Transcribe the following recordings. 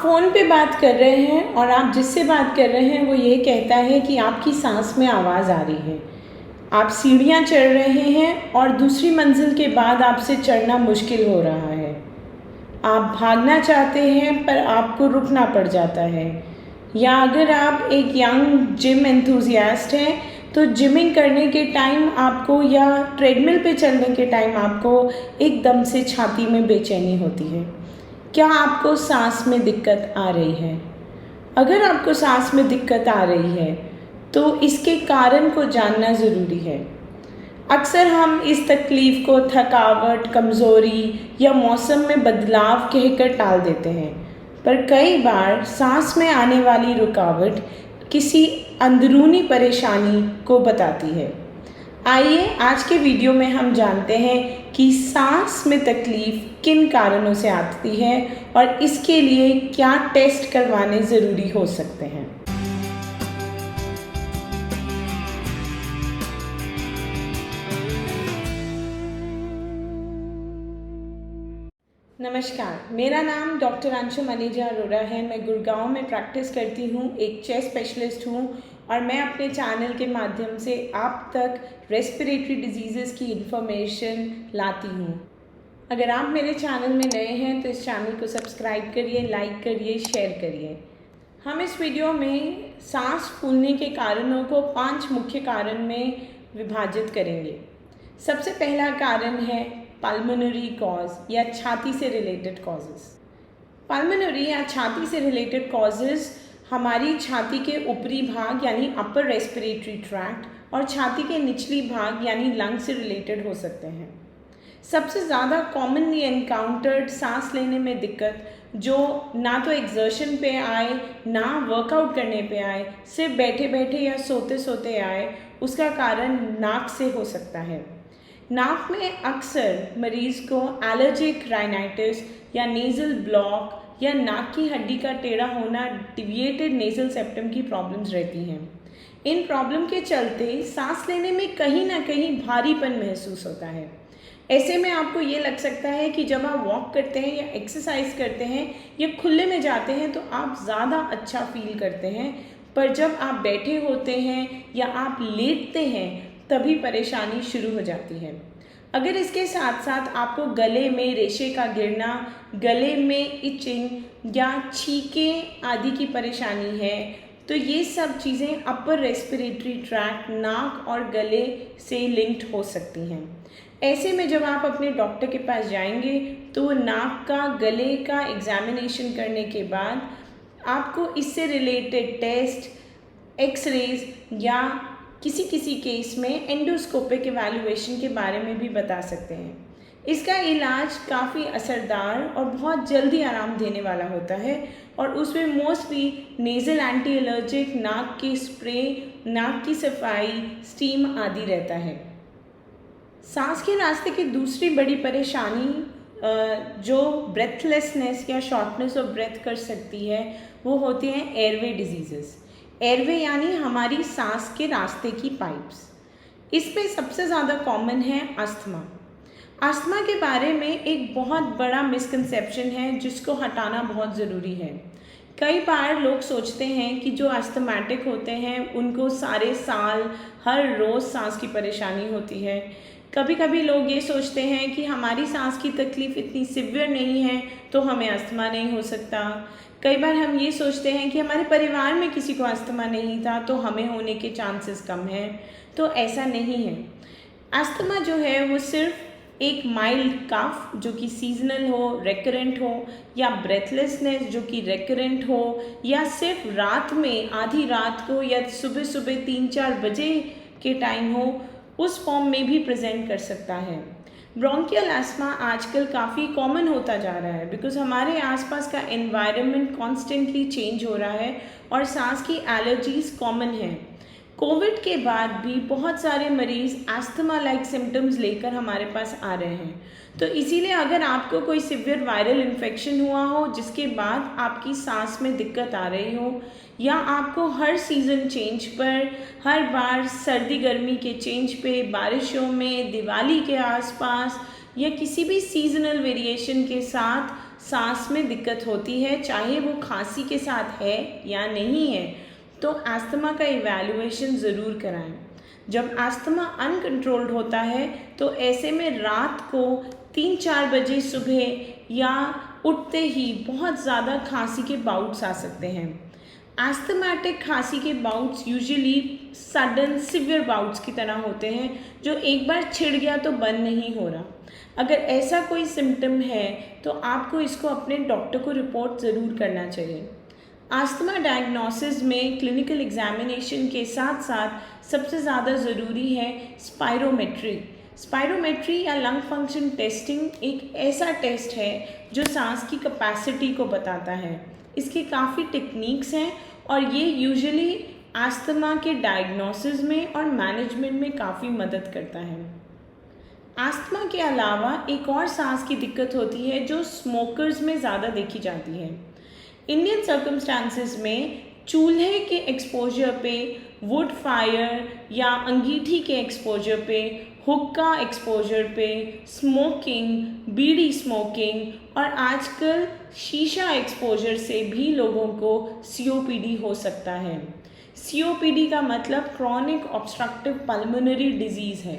Phone पे बात कर रहे हैं और आप जिससे बात कर रहे हैं वो ये कहता है कि आपकी सांस में आवाज़ आ रही है। आप सीढ़ियाँ चढ़ रहे हैं और दूसरी मंजिल के बाद आपसे चढ़ना मुश्किल हो रहा है। आप भागना चाहते हैं पर आपको रुकना पड़ जाता है। या अगर आप एक यंग जिम एंथुजियास्ट हैं तो जिमिंग करने के टाइम आपको या ट्रेडमिल पे चलने के टाइम आपको एकदम से छाती में बेचैनी होती है। क्या आपको सांस में दिक्कत आ रही है? अगर आपको सांस में दिक्कत आ रही है तो इसके कारण को जानना ज़रूरी है। अक्सर हम इस तकलीफ़ को थकावट, कमज़ोरी या मौसम में बदलाव कहकर टाल देते हैं, पर कई बार सांस में आने वाली रुकावट किसी अंदरूनी परेशानी को बताती है। आइए आज के वीडियो में हम जानते हैं कि सांस में तकलीफ़ किन कारणों से आती है और इसके लिए क्या टेस्ट करवाने ज़रूरी हो सकते हैं। नमस्कार, मेरा नाम डॉक्टर अंशु मनीजा अरोड़ा है। मैं गुड़गांव में प्रैक्टिस करती हूँ, एक चेस्ट स्पेशलिस्ट हूँ और मैं अपने चैनल के माध्यम से आप तक रेस्पिरेटरी डिजीज़ेज़ की इन्फॉर्मेशन लाती हूँ। अगर आप मेरे चैनल में नए हैं तो इस चैनल को सब्सक्राइब करिए, लाइक करिए, शेयर करिए। हम इस वीडियो में सांस फूलने के कारणों को 5 मुख्य कारण में विभाजित करेंगे। सबसे पहला कारण है पल्मोनरी कॉज या छाती से रिलेटेड कॉजेज़। पल्मोनरी या छाती से रिलेटेड कॉजेज़ हमारी छाती के ऊपरी भाग यानी अपर रेस्पिरेटरी ट्रैक्ट और छाती के निचली भाग यानी लंग से रिलेटेड हो सकते हैं। सबसे ज़्यादा कॉमनली एनकाउंटर्ड सांस लेने में दिक्कत जो ना तो एक्सर्शन पे आए ना वर्कआउट करने पे आए, सिर्फ बैठे बैठे या सोते सोते आए, उसका कारण नाक से हो सकता है। नाक में अक्सर मरीज़ को एलर्जिक राइनाइटिस या नेज़ल ब्लॉक या नाक की हड्डी का टेढ़ा होना, डिविएटेड नेज़ल सेप्टम की प्रॉब्लम्स रहती हैं। इन प्रॉब्लम के चलते सांस लेने में कहीं ना कहीं भारीपन महसूस होता है। ऐसे में आपको ये लग सकता है कि जब आप वॉक करते हैं या एक्सरसाइज करते हैं या खुले में जाते हैं तो आप ज़्यादा अच्छा फील करते हैं, पर जब आप बैठे होते हैं या आप लेटते हैं तभी परेशानी शुरू हो जाती है। अगर इसके साथ साथ आपको गले में रेशे का गिरना, गले में इचिंग या छींके आदि की परेशानी है तो ये सब चीज़ें अपर रेस्पिरेटरी ट्रैक्ट, नाक और गले से लिंक्ड हो सकती हैं। ऐसे में जब आप अपने डॉक्टर के पास जाएंगे तो नाक का, गले का एग्जामिनेशन करने के बाद आपको इससे रिलेटेड टेस्ट, एक्सरेज या किसी किसी केस में एंडोस्कोपिक इवैल्यूएशन के बारे में भी बता सकते हैं। इसका इलाज काफ़ी असरदार और बहुत जल्दी आराम देने वाला होता है और उसमें मोस्टली नेज़ल एंटी एलर्जिक, नाक की स्प्रे, नाक की सफाई, स्टीम आदि रहता है। सांस के रास्ते की दूसरी बड़ी परेशानी जो ब्रेथलेसनेस या शॉर्टनेस ऑफ ब्रेथ कर सकती है वो होती हैं एयरवे डिजीज़ेस। एयरवे यानी हमारी सांस के रास्ते की पाइप्स। इसमें सबसे ज़्यादा कॉमन है अस्थमा। अस्थमा के बारे में एक बहुत बड़ा मिसकंसेप्शन है जिसको हटाना बहुत ज़रूरी है। कई बार लोग सोचते हैं कि जो अस्थमैटिक होते हैं उनको सारे साल हर रोज़ सांस की परेशानी होती है। कभी कभी लोग ये सोचते हैं कि हमारी सांस की तकलीफ़ इतनी सिवियर नहीं है तो हमें अस्थमा नहीं हो सकता। कई बार हम ये सोचते हैं कि हमारे परिवार में किसी को अस्थमा नहीं था तो हमें होने के चांसेस कम हैं, तो ऐसा नहीं है। अस्थमा जो है वो सिर्फ एक माइल्ड कफ जो कि सीजनल हो, रेकरेंट हो, या ब्रेथलेसनेस जो कि रेकरेंट हो, या सिर्फ रात में आधी रात को या सुबह सुबह 3-4 बजे के टाइम हो, उस फॉर्म में भी प्रेजेंट कर सकता है। ब्रोंकियल अस्थमा आजकल काफ़ी कॉमन होता जा रहा है बिकॉज हमारे आसपास का एनवायरनमेंट कॉन्स्टेंटली चेंज हो रहा है और सांस की एलर्जीज़ कॉमन हैं। कोविड के बाद भी बहुत सारे मरीज़ अस्थमा लाइक सिम्टम्स लेकर हमारे पास आ रहे हैं, तो इसीलिए अगर आपको कोई सिवियर वायरल इन्फेक्शन हुआ हो जिसके बाद आपकी सांस में दिक्कत आ रही हो, या आपको हर सीज़न चेंज पर, हर बार सर्दी गर्मी के चेंज पे, बारिशों में, दिवाली के आसपास या किसी भी सीजनल वेरिएशन के साथ सांस में दिक्कत होती है, चाहे वो खांसी के साथ है या नहीं है, तो अस्थमा का इवैल्यूएशन ज़रूर कराएं। जब अस्थमा अनकंट्रोल्ड होता है तो ऐसे में रात को 3-4 बजे सुबह या उठते ही बहुत ज़्यादा खांसी के बाउट्स आ सकते हैं। एस्थमेटिक खांसी के bouts usually sudden severe bouts की तरह होते हैं, जो एक बार छिड़ गया तो बंद नहीं हो रहा। अगर ऐसा कोई सिम्टम है तो आपको इसको अपने डॉक्टर को रिपोर्ट ज़रूर करना चाहिए। अस्थमा डायग्नोसिस में क्लिनिकल एग्जामिनेशन के साथ साथ सबसे ज़्यादा ज़रूरी है स्पायरोमेट्री। स्पायरोमेट्री या लंग फंक्शन टेस्टिंग एक ऐसा टेस्ट है जो सांस की कैपेसिटी को बताता है। इसके काफ़ी टेक्निक्स हैं और ये यूजुअली अस्थमा के डायग्नोसिस में और मैनेजमेंट में काफ़ी मदद करता है। अस्थमा के अलावा एक और सांस की दिक्कत होती है जो स्मोकर्स में ज़्यादा देखी जाती है। इंडियन सर्कमस्टांसिस में चूल्हे के एक्सपोजर पे, वुड फायर या अंगीठी के एक्सपोजर पे, हुक्का एक्सपोजर पे, स्मोकिंग, बीड़ी स्मोकिंग और आजकल शीशा एक्सपोजर से भी लोगों को COPD हो सकता है। COPD का मतलब क्रॉनिक ऑब्स्ट्रक्टिव पल्मोनरी डिजीज़ है।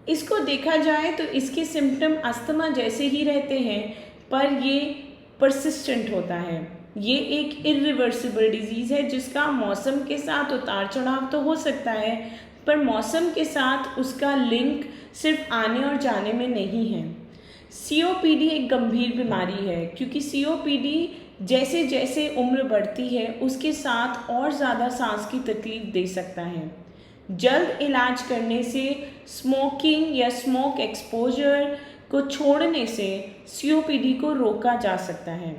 इसको देखा जाए तो इसके सिम्टम अस्थमा जैसे ही रहते हैं, पर ये परसिस्टेंट होता है। ये एक इरिवर्सिबल डिजीज़ है जिसका मौसम के साथ उतार चढ़ाव तो हो सकता है, पर मौसम के साथ उसका लिंक सिर्फ आने और जाने में नहीं है। COPD एक गंभीर बीमारी है क्योंकि COPD जैसे जैसे उम्र बढ़ती है उसके साथ और ज़्यादा सांस की तकलीफ दे सकता है। जल्द इलाज करने से, स्मोकिंग या स्मोक एक्सपोजर को छोड़ने से COPD को रोका जा सकता है।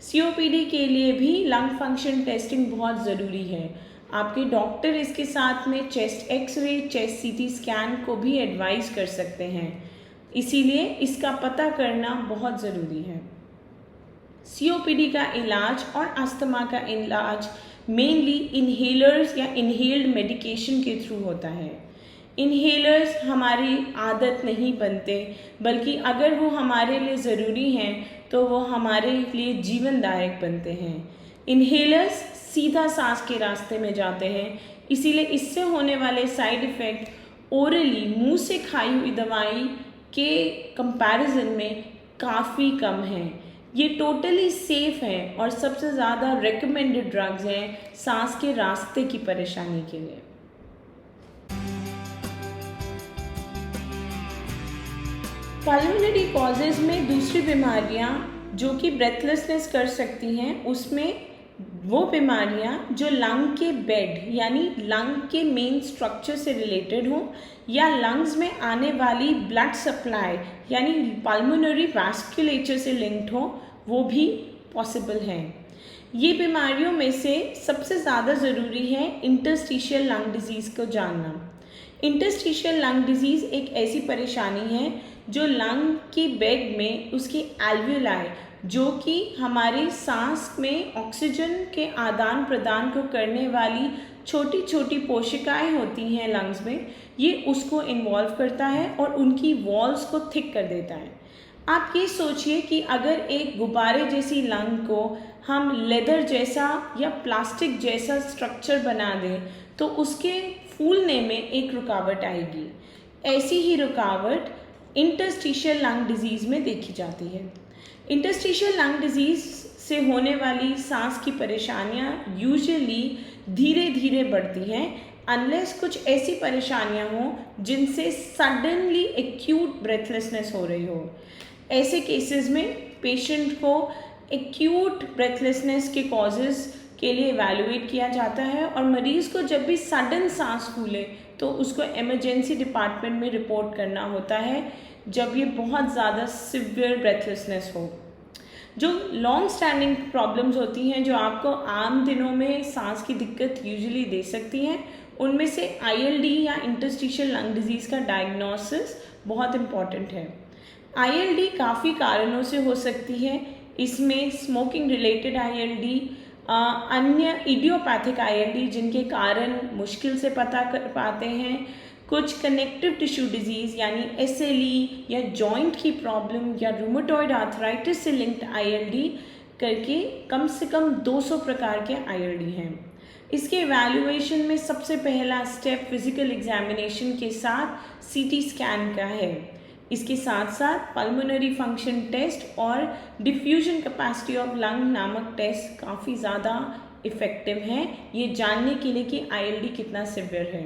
COPD के लिए भी लंग फंक्शन टेस्टिंग बहुत ज़रूरी है। आपके डॉक्टर इसके साथ में chest x-ray, chest CT scan को भी एडवाइस कर सकते हैं, इसीलिए इसका पता करना बहुत ज़रूरी है। COPD का इलाज और अस्थमा का इलाज मेनली इन्हेलर्स या इन्हेल्ड मेडिकेशन के थ्रू होता है। इन्हेलर्स हमारी आदत नहीं बनते, बल्कि अगर वो हमारे लिए ज़रूरी हैं तो वो हमारे लिए जीवनदायक बनते हैं। इन्हेलर्स सीधा सांस के रास्ते में जाते हैं, इसीलिए इससे होने वाले साइड इफ़ेक्ट ओरली मुंह से खाई हुई दवाई के कंपैरिजन में काफ़ी कम हैं। ये टोटली सेफ़ हैं और सबसे ज़्यादा रेकमेंडेड ड्रग्स हैं सांस के रास्ते की परेशानी के लिए। पल्मोनरी कॉजेज़ में दूसरी बीमारियां जो कि ब्रेथलेसनेस कर सकती हैं, उसमें वो बीमारियां जो लंग के बेड यानी लंग के मेन स्ट्रक्चर से रिलेटेड हों या लंग्स में आने वाली ब्लड सप्लाई यानी पल्मोनरी वैस्कुलेचर से लिंक्ड हो, वो भी पॉसिबल हैं। ये बीमारियों में से सबसे ज़्यादा ज़रूरी है इंटरस्टिशियल लंग डिजीज़ को जानना। इंटरस्टिशियल लंग डिजीज़ एक ऐसी परेशानी है जो लंग की बेड में उसकी एल्वियोलाई, जो कि हमारी सांस में ऑक्सीजन के आदान प्रदान को करने वाली छोटी छोटी कोशिकाएं होती हैं लंग्स में, ये उसको इन्वॉल्व करता है और उनकी वॉल्स को थिक कर देता है। आप ये सोचिए कि अगर एक गुब्बारे जैसी लंग को हम लेदर जैसा या प्लास्टिक जैसा स्ट्रक्चर बना दें तो उसके फूलने में एक रुकावट आएगी। ऐसी ही रुकावट इंटरस्टिशियल लंग डिजीज़ में देखी जाती है। इंटरस्टिशियल लंग डिजीज़ से होने वाली सांस की परेशानियां यूजुअली धीरे धीरे बढ़ती हैं, अनलेस कुछ ऐसी परेशानियां हों जिनसे सडनली एक्यूट ब्रेथलेसनेस हो रही हो। ऐसे केसेस में पेशेंट को एक्यूट ब्रेथलेसनेस के कॉजेज़ के लिए इवैल्यूएट किया जाता है और मरीज़ को जब भी सडन सांस फूले तो उसको इमरजेंसी डिपार्टमेंट में रिपोर्ट करना होता है जब ये बहुत ज़्यादा सिवियर ब्रेथलेसनेस हो। जो लॉन्ग स्टैंडिंग प्रॉब्लम्स होती हैं जो आपको आम दिनों में सांस की दिक्कत यूजुअली दे सकती हैं, उनमें से ILD या इंटरस्टिशियल लंग डिजीज़ का डायग्नोसिस बहुत इम्पॉर्टेंट है। ILD काफ़ी कारणों से हो सकती है। इसमें स्मोकिंग रिलेटेड ILD, अन्य इडियोपैथिक ILD जिनके कारण मुश्किल से पता कर पाते हैं, कुछ कनेक्टिव टिश्यू डिजीज़ यानी SLE या जॉइंट की प्रॉब्लम या रूमेटॉइड आर्थराइटिस से लिंक्ड ILD करके कम से कम 200 प्रकार के ILD हैं। इसके एवैल्यूएशन में सबसे पहला स्टेप फिजिकल एग्जामिनेशन के साथ CT स्कैन का है। इसके साथ साथ पल्मोनरी फंक्शन टेस्ट और डिफ्यूजन कैपेसिटी ऑफ लंग नामक टेस्ट काफ़ी ज़्यादा इफ़ेक्टिव हैं ये जानने के लिए कि ILD कितना सिवियर है।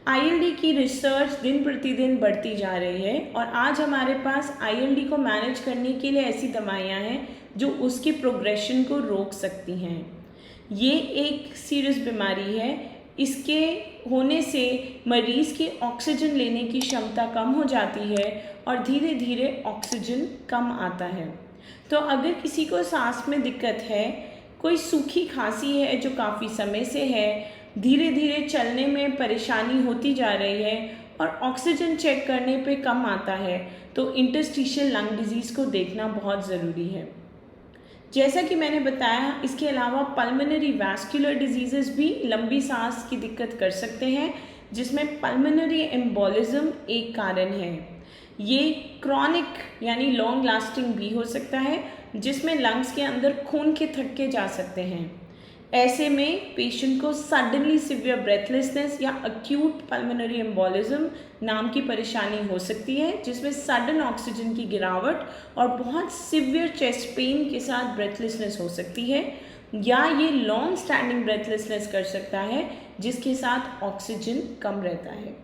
ILD की रिसर्च दिन प्रतिदिन बढ़ती जा रही है और आज हमारे पास ILD को मैनेज करने के लिए ऐसी दवाइयाँ हैं जो उसकी प्रोग्रेशन को रोक सकती हैं। ये एक सीरियस बीमारी है। इसके होने से मरीज़ की ऑक्सीजन लेने की क्षमता कम हो जाती है और धीरे धीरे ऑक्सीजन कम आता है। तो अगर किसी को सांस में दिक्कत है, कोई सूखी खांसी है जो काफ़ी समय से है, धीरे धीरे चलने में परेशानी होती जा रही है और ऑक्सीजन चेक करने पे कम आता है, तो इंटरस्टिशियल लंग डिजीज़ को देखना बहुत ज़रूरी है। जैसा कि मैंने बताया, इसके अलावा पल्मोनरी वैस्कुलर डिजीज़ेस भी लंबी सांस की दिक्कत कर सकते हैं, जिसमें पल्मोनरी एम्बोलिज्म एक कारण है। ये क्रॉनिक यानी लॉन्ग लास्टिंग भी हो सकता है, जिसमें लंग्स के अंदर खून के थक्के जा सकते हैं। ऐसे में पेशेंट को सडनली सिवियर ब्रेथलेसनेस या अक्यूट पल्मोनरी एम्बोलिज्म नाम की परेशानी हो सकती है, जिसमें सडन ऑक्सीजन की गिरावट और बहुत सिवियर चेस्ट पेन के साथ ब्रेथलेसनेस हो सकती है, या ये लॉन्ग स्टैंडिंग ब्रेथलेसनेस कर सकता है जिसके साथ ऑक्सीजन कम रहता है।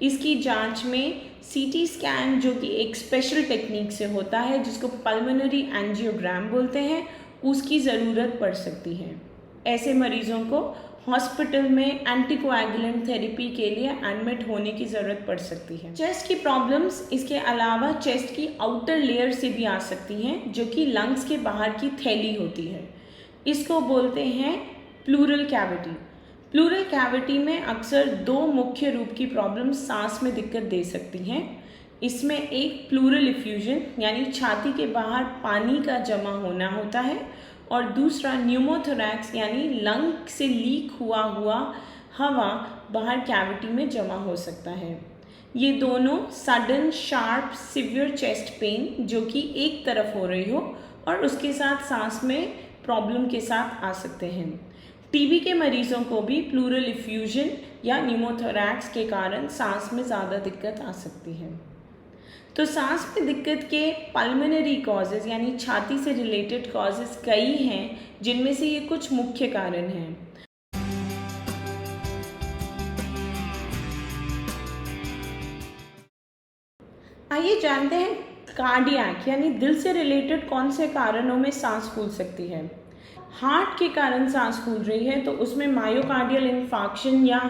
इसकी जांच में CT स्कैन, जो कि एक स्पेशल टेक्निक से होता है जिसको पल्मोनरी एंजियोग्राम बोलते हैं, उसकी ज़रूरत पड़ सकती है। ऐसे मरीजों को हॉस्पिटल में एंटीकोएगुलेंट थेरेपी के लिए एडमिट होने की ज़रूरत पड़ सकती है। चेस्ट की प्रॉब्लम्स इसके अलावा चेस्ट की आउटर लेयर से भी आ सकती हैं, जो कि लंग्स के बाहर की थैली होती है। इसको बोलते हैं प्लूरल कैविटी। प्लूरल कैविटी में अक्सर दो मुख्य रूप की प्रॉब्लम्स सांस में दिक्कत दे सकती हैं। इसमें एक प्लूरल इफ्यूजन यानी छाती के बाहर पानी का जमा होना होता है, और दूसरा न्यूमोथोरैक्स यानी लंग से लीक हुआ हवा बाहर कैविटी में जमा हो सकता है। ये दोनों sudden sharp severe chest pain जो कि एक तरफ हो रही हो और उसके साथ सांस में प्रॉब्लम के साथ आ सकते हैं। TB के मरीजों को भी प्लूरल इफ्यूजन या न्यूमोथोरैक्स के कारण सांस में ज़्यादा दिक्कत आ सकती है। तो सांस में दिक्कत के पल्मोनरी कॉजेज़ यानी छाती से रिलेटेड कॉजेज़ कई हैं, जिनमें से ये कुछ मुख्य कारण हैं। आइए जानते हैं कार्डियक यानी दिल से रिलेटेड कौन से कारणों में सांस फूल सकती है। हार्ट के कारण सांस फूल रही है तो उसमें मायोकार्डियल इन्फार्क्शन या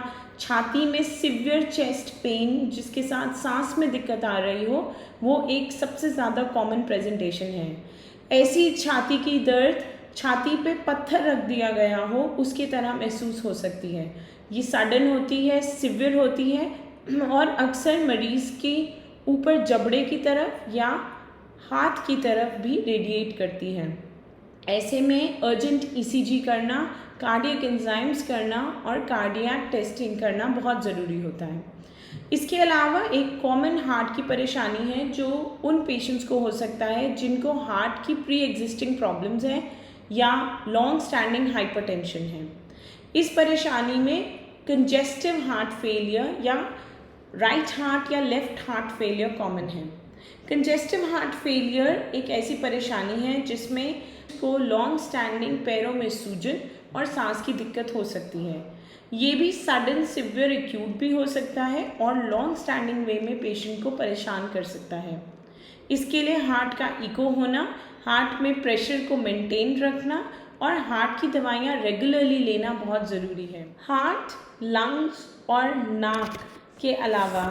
छाती में सिवियर चेस्ट पेन जिसके साथ सांस में दिक्कत आ रही हो, वो एक सबसे ज़्यादा कॉमन प्रेजेंटेशन है। ऐसी छाती की दर्द छाती पे पत्थर रख दिया गया हो उसकी तरह महसूस हो सकती है। ये सडन होती है, सिवियर होती है और अक्सर मरीज़ के ऊपर जबड़े की तरफ या हाथ की तरफ भी रेडिएट करती है। ऐसे में अर्जेंट ECG करना, कार्डियक एंजाइम्स करना और कार्डियक टेस्टिंग करना बहुत ज़रूरी होता है। इसके अलावा एक कॉमन हार्ट की परेशानी है जो उन पेशेंट्स को हो सकता है जिनको हार्ट की प्री एग्जिस्टिंग प्रॉब्लम्स हैं या लॉन्ग स्टैंडिंग हाइपरटेंशन है। इस परेशानी में कंजेस्टिव हार्ट फेलियर या राइट हार्ट या लेफ्ट हार्ट फेलियर कॉमन है। कंजेस्टिव हार्ट फेलियर एक ऐसी परेशानी है जिसमें को लॉन्ग स्टैंडिंग पैरों में सूजन और सांस की दिक्कत हो सकती है। ये भी सडन सिवियर एक्यूट भी हो सकता है और लॉन्ग स्टैंडिंग वे में पेशेंट को परेशान कर सकता है। इसके लिए हार्ट का इको होना, हार्ट में प्रेशर को मेंटेन रखना और हार्ट की दवाइयाँ रेगुलरली लेना बहुत ज़रूरी है। हार्ट, लंग्स और नाक के अलावा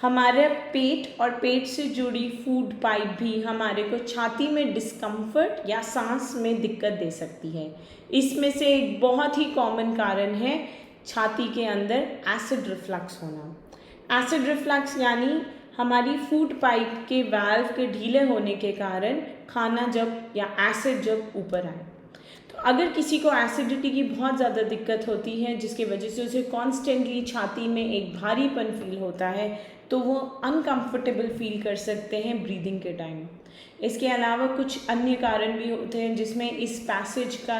हमारे पेट और पेट से जुड़ी फूड पाइप भी हमारे को छाती में डिस्कम्फर्ट या सांस में दिक्कत दे सकती है। इसमें से एक बहुत ही कॉमन कारण है छाती के अंदर एसिड रिफ्लक्स होना। एसिड रिफ्लक्स यानी हमारी फूड पाइप के वाल्व के ढीले होने के कारण खाना जब या एसिड जब ऊपर आए। तो अगर किसी को एसिडिटी की बहुत ज़्यादा दिक्कत होती है जिसकी वजह से उसे कॉन्स्टेंटली छाती में एक भारीपन फील होता है, तो वो अनकंफर्टेबल फील कर सकते हैं ब्रीदिंग के टाइम। इसके अलावा कुछ अन्य कारण भी होते हैं जिसमें इस पैसेज का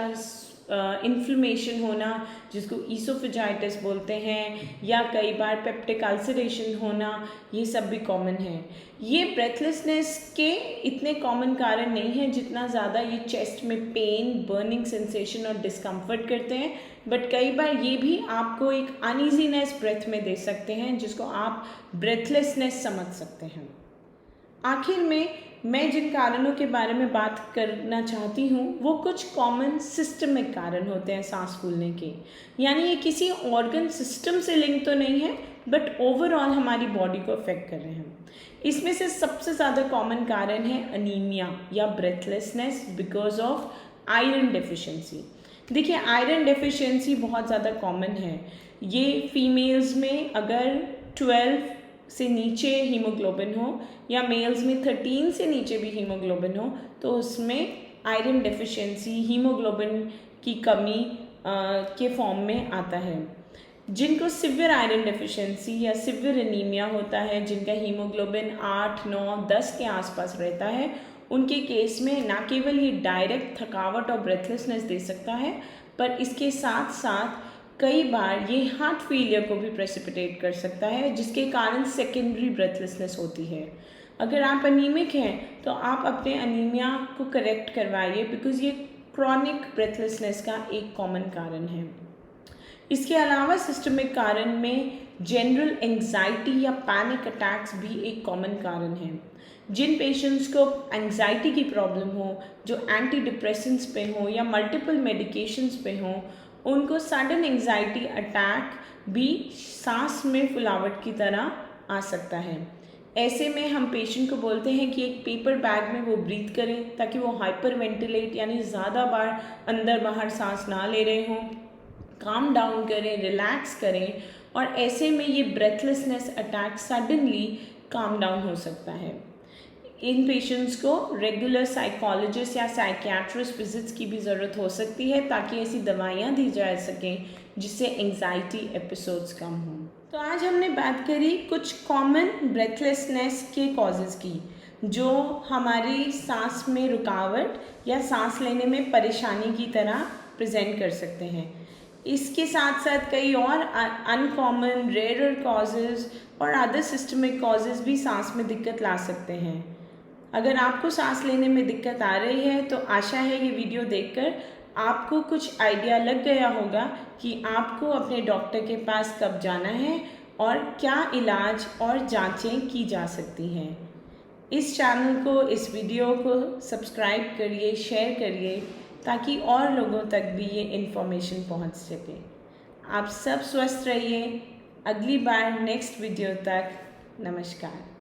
इन्फ्लेमेशन होना, जिसको ईसोफेजाइटिस बोलते हैं, या कई बार पेप्टिक अल्सरेशन होना, ये सब भी कॉमन है। ये ब्रेथलेसनेस के इतने कॉमन कारण नहीं हैं जितना ज़्यादा ये चेस्ट में पेन, बर्निंग सेंसेशन और डिस्कम्फर्ट करते हैं, बट कई बार ये भी आपको एक अनईजीनेस ब्रेथ में दे सकते हैं जिसको आप ब्रेथलेसनेस समझ सकते हैं। आखिर में मैं जिन कारणों के बारे में बात करना चाहती हूँ वो कुछ कॉमन सिस्टमिक कारण होते हैं सांस फूलने के, यानी ये किसी ऑर्गन सिस्टम से लिंक तो नहीं है बट ओवरऑल हमारी बॉडी को अफेक्ट कर रहे हैं। इसमें से सबसे ज़्यादा कॉमन कारण है अनीमिया या breathlessness because of iron deficiency. देखिए, आयरन डेफिशिएंसी बहुत ज़्यादा कॉमन है। ये फीमेल्स में अगर 12 से नीचे हीमोग्लोबिन हो या मेल्स में 13 से नीचे भी हीमोग्लोबिन हो तो उसमें आयरन डेफिशिएंसी, हीमोग्लोबिन की कमी के फॉर्म में आता है। जिनको सिवियर आयरन डेफिशिएंसी या सिवियर एनीमिया होता है, जिनका हीमोग्लोबिन 8, 9, 10 के आसपास रहता है, उनके केस में ना केवल ये डायरेक्ट थकावट और ब्रेथलेसनेस दे सकता है पर इसके साथ साथ कई बार ये हार्ट फेलियर को भी प्रेसिपिटेट कर सकता है जिसके कारण सेकेंडरी ब्रेथलेसनेस होती है। अगर आप अनीमिक हैं तो आप अपने अनीमिया को करेक्ट करवाइए बिकॉज ये क्रॉनिक ब्रेथलेसनेस का एक कॉमन कारण है। इसके अलावा सिस्टमिक कारण में जनरल एंग्जाइटी या पैनिक अटैक्स भी एक कॉमन कारण है। जिन पेशेंट्स को एंग्जाइटी की प्रॉब्लम हो, जो एंटी डिप्रेसेंट्स पे हो या मल्टीपल मेडिकेशंस पे हो, उनको सडन एंग्जाइटी अटैक भी सांस में फुलावट की तरह आ सकता है। ऐसे में हम पेशेंट को बोलते हैं कि एक पेपर बैग में वो ब्रीथ करें ताकि वो हाइपर वेंटिलेट यानी ज़्यादा बार अंदर बाहर सांस ना ले रहे हों, काम डाउन करें, रिलैक्स करें, और ऐसे में ये breathlessness attack suddenly calm down हो सकता है। इन पेशेंट्स को रेगुलर साइकोलॉजिस्ट या साइकियाट्रिस्ट विजिट्स की भी ज़रूरत हो सकती है ताकि ऐसी दवाइयाँ दी जा सकें जिससे एंग्जाइटी एपिसोड्स कम हों। तो आज हमने बात करी कुछ कॉमन ब्रेथलेसनेस के कॉजेज़ की जो हमारी सांस में रुकावट या सांस लेने में परेशानी की तरह प्रेजेंट कर सकते हैं। इसके साथ साथ कई और अनकॉमन रेयरर कॉजेज़ और अदर सिस्टमिक कॉजेज़ भी सांस में दिक्कत ला सकते हैं। अगर आपको सांस लेने में दिक्कत आ रही है तो आशा है ये वीडियो देखकर आपको कुछ आइडिया लग गया होगा कि आपको अपने डॉक्टर के पास कब जाना है और क्या इलाज और जांचें की जा सकती हैं। इस चैनल को, इस वीडियो को सब्सक्राइब करिए, शेयर करिए ताकि और लोगों तक भी ये इन्फॉर्मेशन पहुंच सके। आप सब स्वस्थ रहिए। अगली बार नेक्स्ट वीडियो तक नमस्कार।